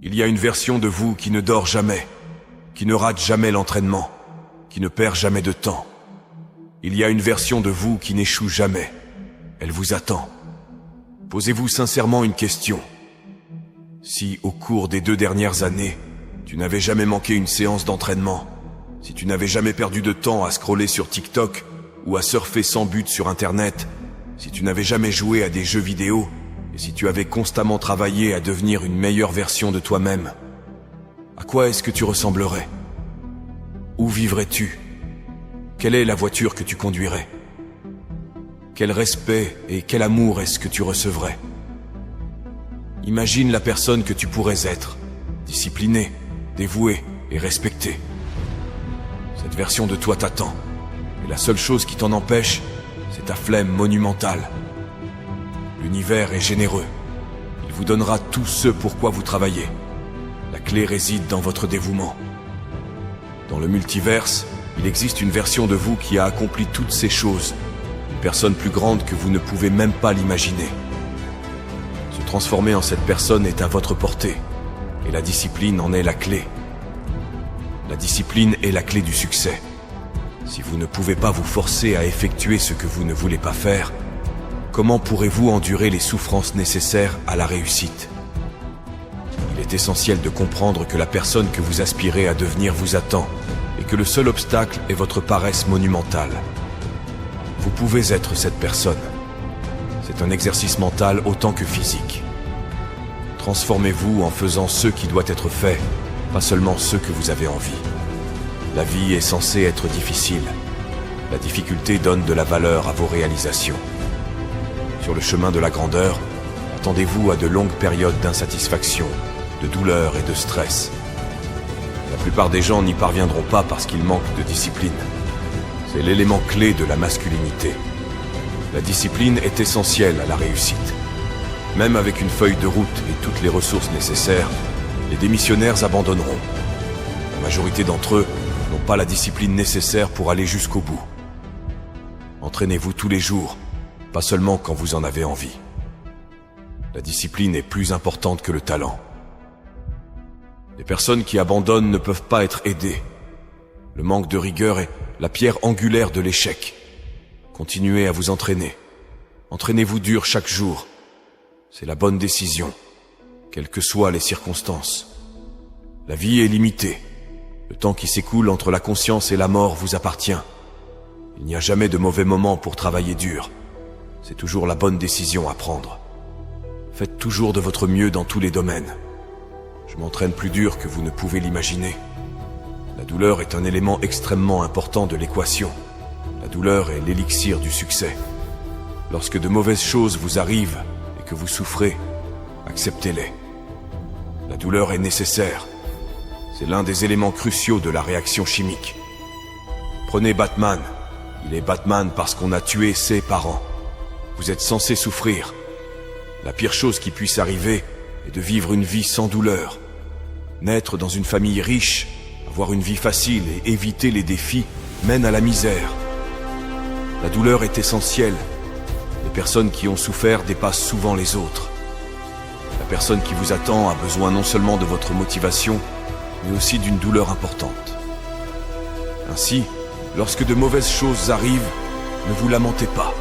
Il y a une version de vous qui ne dort jamais, qui ne rate jamais l'entraînement, qui ne perd jamais de temps. Il y a une version de vous qui n'échoue jamais. Elle vous attend. Posez-vous sincèrement une question. Si, au cours des 2 dernières années, tu n'avais jamais manqué une séance d'entraînement, si tu n'avais jamais perdu de temps à scroller sur TikTok ou à surfer sans but sur Internet, si tu n'avais jamais joué à des jeux vidéo, et si tu avais constamment travaillé à devenir une meilleure version de toi-même, à quoi est-ce que tu ressemblerais? Où vivrais-tu? Quelle est la voiture que tu conduirais? Quel respect et quel amour est-ce que tu recevrais? Imagine la personne que tu pourrais être, disciplinée, dévouée et respectée. Cette version de toi t'attend, et la seule chose qui t'en empêche, c'est ta flemme monumentale. L'univers est généreux. Il vous donnera tout ce pourquoi vous travaillez. La clé réside dans votre dévouement. Dans le multiverse, il existe une version de vous qui a accompli toutes ces choses. Une personne plus grande que vous ne pouvez même pas l'imaginer. Se transformer en cette personne est à votre portée. Et la discipline en est la clé. La discipline est la clé du succès. Si vous ne pouvez pas vous forcer à effectuer ce que vous ne voulez pas faire, comment pourrez-vous endurer les souffrances nécessaires à la réussite? Il est essentiel de comprendre que la personne que vous aspirez à devenir vous attend et que le seul obstacle est votre paresse monumentale. Vous pouvez être cette personne. C'est un exercice mental autant que physique. Transformez-vous en faisant ce qui doit être fait, pas seulement ce que vous avez envie. La vie est censée être difficile. La difficulté donne de la valeur à vos réalisations. Sur le chemin de la grandeur, attendez-vous à de longues périodes d'insatisfaction, de douleur et de stress. La plupart des gens n'y parviendront pas parce qu'ils manquent de discipline. C'est l'élément clé de la masculinité. La discipline est essentielle à la réussite. Même avec une feuille de route et toutes les ressources nécessaires, les démissionnaires abandonneront. La majorité d'entre eux n'ont pas la discipline nécessaire pour aller jusqu'au bout. Entraînez-vous tous les jours, pas seulement quand vous en avez envie. La discipline est plus importante que le talent. Les personnes qui abandonnent ne peuvent pas être aidées. Le manque de rigueur est la pierre angulaire de l'échec. Continuez à vous entraîner. Entraînez-vous dur chaque jour. C'est la bonne décision, quelles que soient les circonstances. La vie est limitée. Le temps qui s'écoule entre la conscience et la mort vous appartient. Il n'y a jamais de mauvais moment pour travailler dur. C'est toujours la bonne décision à prendre. Faites toujours de votre mieux dans tous les domaines. Je m'entraîne plus dur que vous ne pouvez l'imaginer. La douleur est un élément extrêmement important de l'équation. La douleur est l'élixir du succès. Lorsque de mauvaises choses vous arrivent et que vous souffrez, acceptez-les. La douleur est nécessaire. C'est l'un des éléments cruciaux de la réaction chimique. Prenez Batman. Il est Batman parce qu'on a tué ses parents. Vous êtes censé souffrir. La pire chose qui puisse arriver est de vivre une vie sans douleur. Naître dans une famille riche, avoir une vie facile et éviter les défis mène à la misère. La douleur est essentielle. Les personnes qui ont souffert dépassent souvent les autres. La personne qui vous attend a besoin non seulement de votre motivation, mais aussi d'une douleur importante. Ainsi, lorsque de mauvaises choses arrivent, ne vous lamentez pas.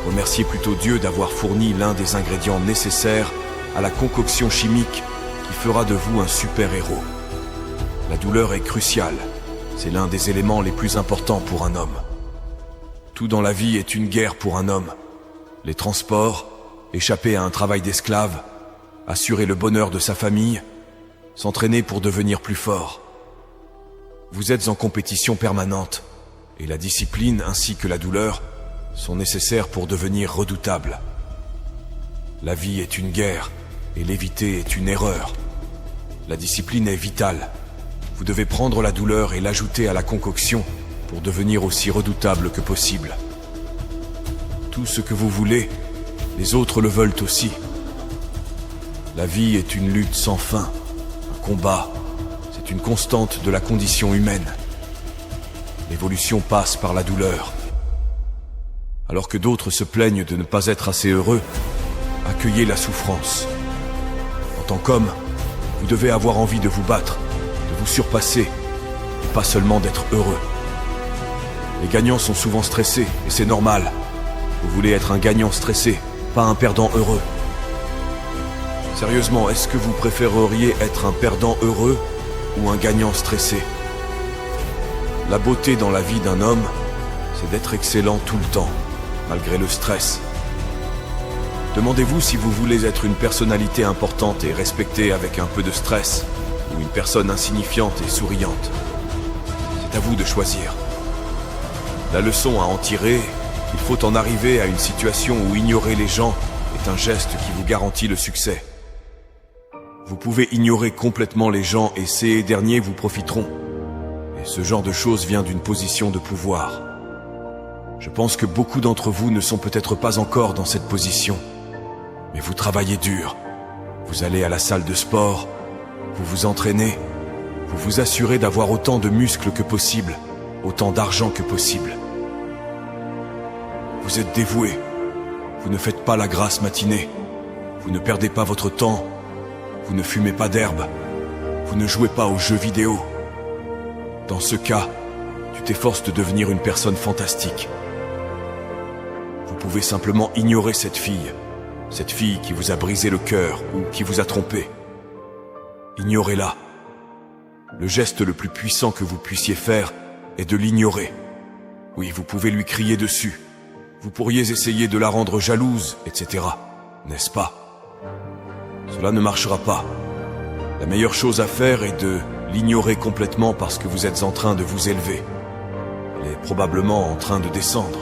Remerciez plutôt Dieu d'avoir fourni l'un des ingrédients nécessaires à la concoction chimique qui fera de vous un super-héros. La douleur est cruciale. C'est l'un des éléments les plus importants pour un homme. Tout dans la vie est une guerre pour un homme. Les transports, échapper à un travail d'esclave, assurer le bonheur de sa famille, s'entraîner pour devenir plus fort. Vous êtes en compétition permanente, et la discipline ainsi que la douleur sont nécessaires pour devenir redoutable. La vie est une guerre, et l'éviter est une erreur. La discipline est vitale. Vous devez prendre la douleur et l'ajouter à la concoction pour devenir aussi redoutable que possible. Tout ce que vous voulez, les autres le veulent aussi. La vie est une lutte sans fin, un combat. C'est une constante de la condition humaine. L'évolution passe par la douleur. Alors que d'autres se plaignent de ne pas être assez heureux, accueillez la souffrance. En tant qu'homme, Vous devez avoir envie de vous battre, de vous surpasser, et pas seulement d'être heureux. Les gagnants sont souvent stressés, et c'est normal. Vous voulez être un gagnant stressé, pas un perdant heureux. Sérieusement, est-ce que vous préféreriez être un perdant heureux ou un gagnant stressé? La beauté dans la vie d'un homme, c'est d'être excellent tout le temps, malgré le stress. Demandez-vous si vous voulez être une personnalité importante et respectée avec un peu de stress, ou une personne insignifiante et souriante. C'est à vous de choisir. La leçon à en tirer, il faut en arriver à une situation où ignorer les gens est un geste qui vous garantit le succès. Vous pouvez ignorer complètement les gens et ces derniers vous profiteront. Et ce genre de choses vient d'une position de pouvoir. Je pense que beaucoup d'entre vous ne sont peut-être pas encore dans cette position. Mais vous travaillez dur. Vous allez à la salle de sport, vous vous entraînez, vous vous assurez d'avoir autant de muscles que possible, autant d'argent que possible. Vous êtes dévoué. Vous ne faites pas la grasse matinée. Vous ne perdez pas votre temps. Vous ne fumez pas d'herbe. Vous ne jouez pas aux jeux vidéo. Dans ce cas, tu t'efforces de devenir une personne fantastique. Vous pouvez simplement ignorer cette fille qui vous a brisé le cœur ou qui vous a trompé. Ignorez-la. Le geste le plus puissant que vous puissiez faire est de l'ignorer. Oui, vous pouvez lui crier dessus. Vous pourriez essayer de la rendre jalouse, etc. N'est-ce pas? Cela ne marchera pas. La meilleure chose à faire est de l'ignorer complètement parce que vous êtes en train de vous élever. Elle est probablement en train de descendre.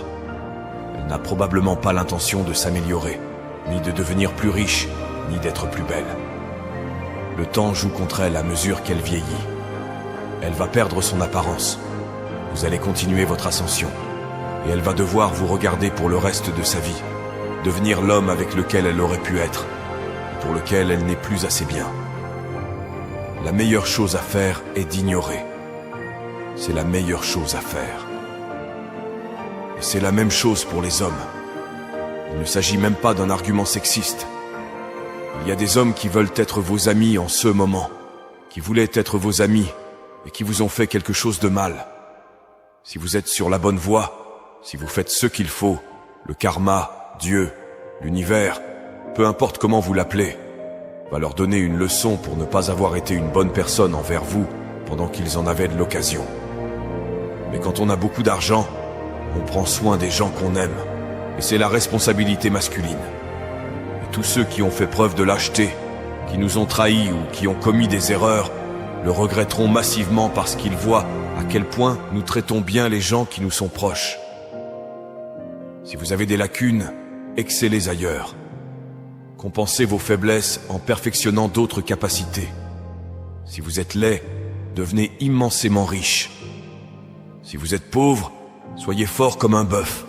Elle n'a probablement pas l'intention de s'améliorer, ni de devenir plus riche, ni d'être plus belle. Le temps joue contre elle à mesure qu'elle vieillit. Elle va perdre son apparence. Vous allez continuer votre ascension. Et elle va devoir vous regarder pour le reste de sa vie. Devenir l'homme avec lequel elle aurait pu être, pour lequel elle n'est plus assez bien. La meilleure chose à faire est d'ignorer. C'est la meilleure chose à faire. Et c'est la même chose pour les hommes. Il ne s'agit même pas d'un argument sexiste. Il y a des hommes qui veulent être vos amis en ce moment, qui voulaient être vos amis et qui vous ont fait quelque chose de mal. Si vous êtes sur la bonne voie, si vous faites ce qu'il faut, le karma, Dieu, l'univers, peu importe comment vous l'appelez, va leur donner une leçon pour ne pas avoir été une bonne personne envers vous pendant qu'ils en avaient de l'occasion. Mais quand on a beaucoup d'argent, on prend soin des gens qu'on aime, et c'est la responsabilité masculine. Et tous ceux qui ont fait preuve de lâcheté, qui nous ont trahis ou qui ont commis des erreurs, le regretteront massivement parce qu'ils voient à quel point nous traitons bien les gens qui nous sont proches. Si vous avez des lacunes, excellez ailleurs. Compensez vos faiblesses en perfectionnant d'autres capacités. Si vous êtes laid, devenez immensément riche. Si vous êtes pauvre, soyez fort comme un bœuf.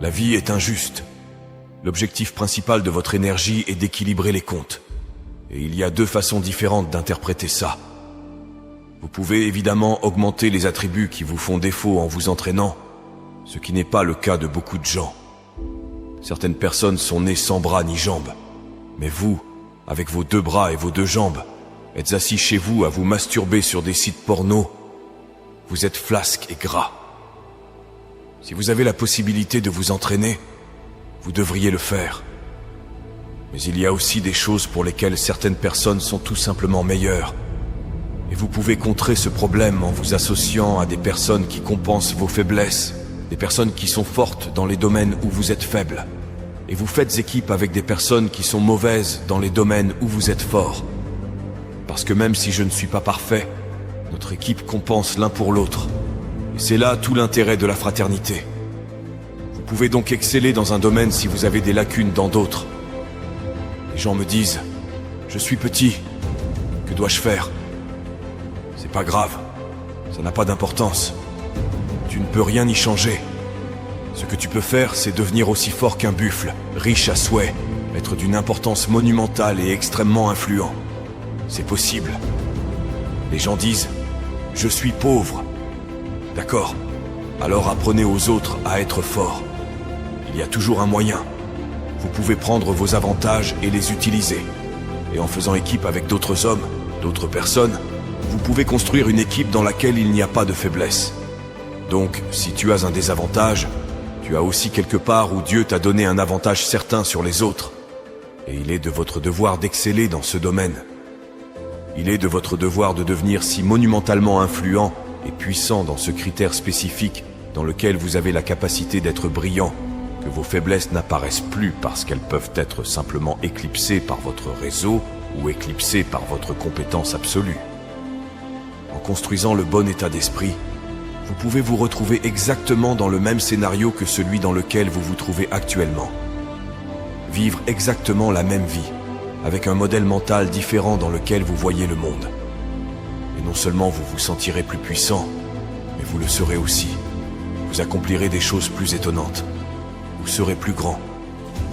La vie est injuste. L'objectif principal de votre énergie est d'équilibrer les comptes. Et il y a deux façons différentes d'interpréter ça. Vous pouvez évidemment augmenter les attributs qui vous font défaut en vous entraînant, ce qui n'est pas le cas de beaucoup de gens. Certaines personnes sont nées sans bras ni jambes. Mais vous, avec vos 2 bras et vos 2 jambes, êtes assis chez vous à vous masturber sur des sites porno. Vous êtes flasque et gras. Si vous avez la possibilité de vous entraîner, vous devriez le faire. Mais il y a aussi des choses pour lesquelles certaines personnes sont tout simplement meilleures. Et vous pouvez contrer ce problème en vous associant à des personnes qui compensent vos faiblesses, des personnes qui sont fortes dans les domaines où vous êtes faible. Et vous faites équipe avec des personnes qui sont mauvaises dans les domaines où vous êtes fort. Parce que même si je ne suis pas parfait, notre équipe compense l'un pour l'autre. Et c'est là tout l'intérêt de la fraternité. Vous pouvez donc exceller dans un domaine si vous avez des lacunes dans d'autres. Les gens me disent « Je suis petit, que dois-je faire ?» C'est pas grave, ça n'a pas d'importance. Tu ne peux rien y changer. Ce que tu peux faire, c'est devenir aussi fort qu'un buffle, riche à souhait, être d'une importance monumentale et extrêmement influent. C'est possible. Les gens disent « Je suis pauvre ». D'accord, alors apprenez aux autres à être forts. Il y a toujours un moyen. Vous pouvez prendre vos avantages et les utiliser. et en faisant équipe avec d'autres hommes, d'autres personnes, vous pouvez construire une équipe dans laquelle il n'y a pas de faiblesse. Donc, si tu as un désavantage, tu as aussi quelque part où Dieu t'a donné un avantage certain sur les autres. Et il est de votre devoir d'exceller dans ce domaine. Il est de votre devoir de devenir si monumentalement influent et puissant dans ce critère spécifique dans lequel vous avez la capacité d'être brillant, que vos faiblesses n'apparaissent plus parce qu'elles peuvent être simplement éclipsées par votre réseau ou éclipsées par votre compétence absolue. En construisant le bon état d'esprit, vous pouvez vous retrouver exactement dans le même scénario que celui dans lequel vous vous trouvez actuellement. Vivre exactement la même vie, avec un modèle mental différent dans lequel vous voyez le monde. Et non seulement vous vous sentirez plus puissant, mais vous le serez aussi. Vous accomplirez des choses plus étonnantes. Vous serez plus grand.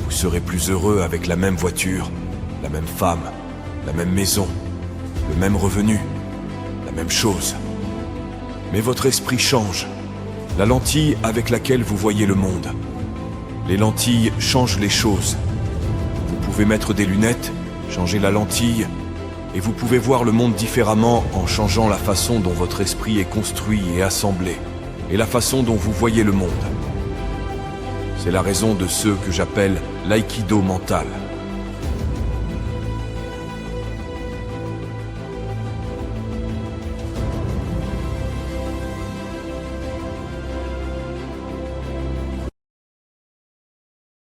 Vous serez plus heureux avec la même voiture, la même femme, la même maison, le même revenu, la même chose. Mais votre esprit change. La lentille avec laquelle vous voyez le monde. Les lentilles changent les choses. Vous pouvez mettre des lunettes, changer la lentille, et vous pouvez voir le monde différemment en changeant la façon dont votre esprit est construit et assemblé, et la façon dont vous voyez le monde. C'est la raison de ce que j'appelle l'aïkido mental.